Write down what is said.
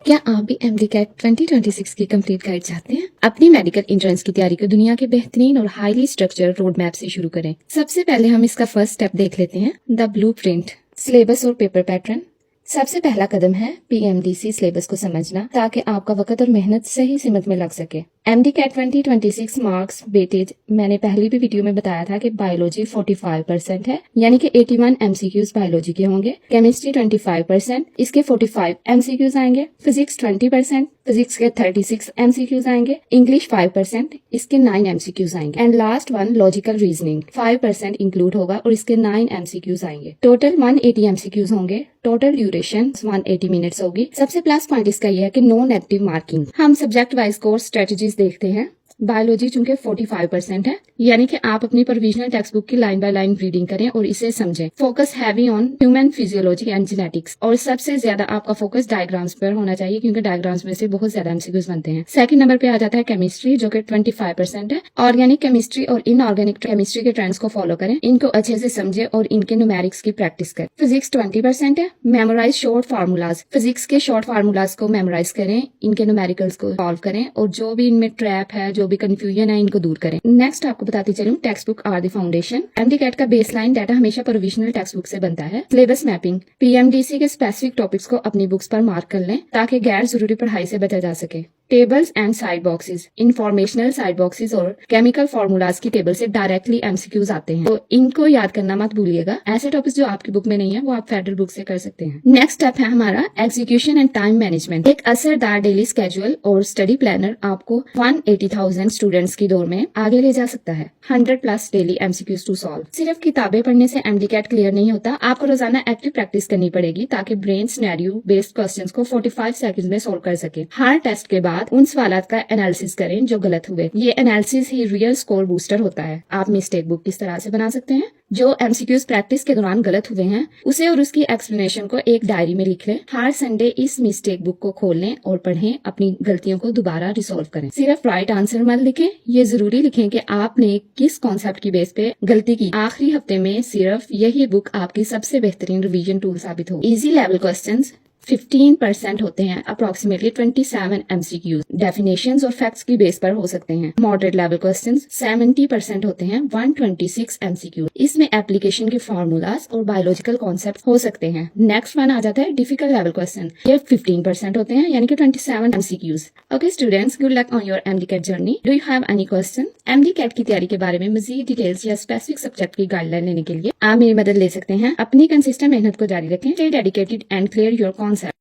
क्या आप भी MD-CAT 2026 की कंप्लीट गाइड चाहते हैं? अपनी मेडिकल एंट्रेंस की तैयारी को दुनिया के बेहतरीन और हाईली स्ट्रक्चर्ड रोड मैप से शुरू करें। सबसे पहले हम इसका फर्स्ट स्टेप देख लेते हैं, द ब्लूप्रिंट, सिलेबस और पेपर पैटर्न। सबसे पहला कदम है PMDC सिलेबस को समझना, ताकि आपका वक्त और मेहनत सही सिमत में लग सके। MD-CAT 2026 मार्क्स वेटेज मैंने पहली भी वीडियो में बताया था कि बायोलॉजी 45% है, यानी कि 81 MCQs बायोलॉजी के होंगे। केमिस्ट्री 25%, इसके 45 MCQs आएंगे। फिजिक्स 20%, फिजिक्स के 36 MCQs आएंगे। इंग्लिश 5%, इसके 9 MCQs आएंगे। And last one logical reasoning 5% include होगा और इसके 9 MCQs आएंगे। टोटल 180 MCQs होंगे। टोटल ड्यूरेशन 180 मिनट्स होगी। सबसे प्लस पॉइंट इसका यह है कि नो नेगेटिव मार्किंग। हम सब्जेक्ट वाइज कोर्स स्ट्रेटजीज देखते हैं। बायोलॉजी चूंकि 45% है, यानी कि आप अपनी प्रोविजनल टेक्स्ट बुक की लाइन बाय लाइन रीडिंग करें और इसे समझें। Focus heavy on human physiology and genetics, और सबसे ज्यादा आपका फोकस डायग्राम्स पर होना चाहिए, क्योंकि डायग्राम्स में से बहुत ज्यादा MCQs बनते हैं। सेकंड नंबर पे आ जाता है केमिस्ट्री, जो कि 25% है। ऑर्गेनिक केमिस्ट्री और इनऑर्गेनिक केमिस्ट्री के ट्रेंड्स को फॉलो करें, इनको अच्छे से समझे और इनके न्यूमेरिक्स की प्रैक्टिस करें। फिजिक्स 20% है। मेमोराइज शॉर्ट फार्मूलाज, फिजिक्स के शॉर्ट फार्मूलाज को मेमोराइज करें, इनके न्यूमेरिकल्स को सॉल्व करें और जो भी इनमें ट्रैप है, जो भी कंफ्यूजन है, इनको दूर करें। नेक्स्ट आपको बताती चलूं, text book are the foundation. MD-CAT का बेसलाइन डाटा हमेशा प्रोविजनल टेक्स्ट बुक से बनता है। सिलेबस मैपिंग, PMDC के स्पेसिफिक टॉपिक्स को अपनी बुक्स पर मार्क कर लें, ताकि गैर जरूरी पढ़ाई से बचा जा सके। Tables and side boxes, informational side boxes और केमिकल फॉर्मूलाज की टेबल से डायरेक्टली MCQs आते हैं, तो इनको याद करना मत भूलिएगा। ऐसे टॉपिक्स जो आपकी बुक में नहीं है, वो आप फेडरल बुक से कर सकते हैं। नेक्स्ट स्टेप है हमारा एग्जीक्यूशन एंड टाइम मैनेजमेंट। एक असरदार डेली स्केड्यूल और स्टडी प्लानर आपको 180,000 स्टूडेंट्स की दौड़ में आगे ले जा सकता है। 100+ डेली MCQs टू सॉल्व। सिर्फ किताबें पढ़ने से MD-CAT क्लियर नहीं होता, आपको रोजाना एक्टिव प्रैक्टिस करनी पड़ेगी, ताकि ब्रेन सिनेरियो बेस्ड क्वेश्चंस को 45 सेकंड्स में सॉल्व कर सके। हर टेस्ट के बाद उन सवालात का एनालिसिस करें जो गलत हुए। ये एनालिसिस ही रियल स्कोर बूस्टर होता है। आप मिस्टेक बुक किस तरह से बना सकते हैं? जो MCQs प्रैक्टिस के दौरान गलत हुए हैं, उसे और उसकी एक्सप्लेनेशन को एक डायरी में लिख लें। हर संडे इस मिस्टेक बुक को खोल लें और पढ़ें, अपनी गलतियों को दोबारा रिसॉल्व करें। सिर्फ राइट आंसर मत लिखें, ये जरूरी लिखें कि आपने किस कॉन्सेप्ट की बेस पे गलती की। आखिरी हफ्ते में सिर्फ यही बुक आपकी सबसे बेहतरीन रिवीजन टूल साबित हो। इजी लेवल क्वेश्चंस 15% होते हैं, अप्रोक्सीमेटली 27 MCQs डेफिनेशंस और फैक्ट्स की बेस पर हो सकते हैं। मॉडरेट लेवल क्वेश्चंस 70% होते हैं, 126 MCQs। इसमें एप्लीकेशन के फॉर्मूलाज और बायोलॉजिकल कॉन्सेप्ट हो सकते हैं। नेक्स्ट वन आ जाता है डिफिकल्ट लेवल क्वेश्चन, ये 15% होते हैं, यानी कि 27 MCQs। Okay students, good luck on your MD-CAT journey. Do you have any question? MD-CAT की तैयारी के बारे में मजीद डिटेल्स या स्पेसिफिक सब्जेक्ट की गाइडलाइन लेने के लिए आप मेरी मदद ले सकते हैं। अपनी कंसिस्टेंट मेहनत को जारी रखें। Stay dedicated and clear your concept.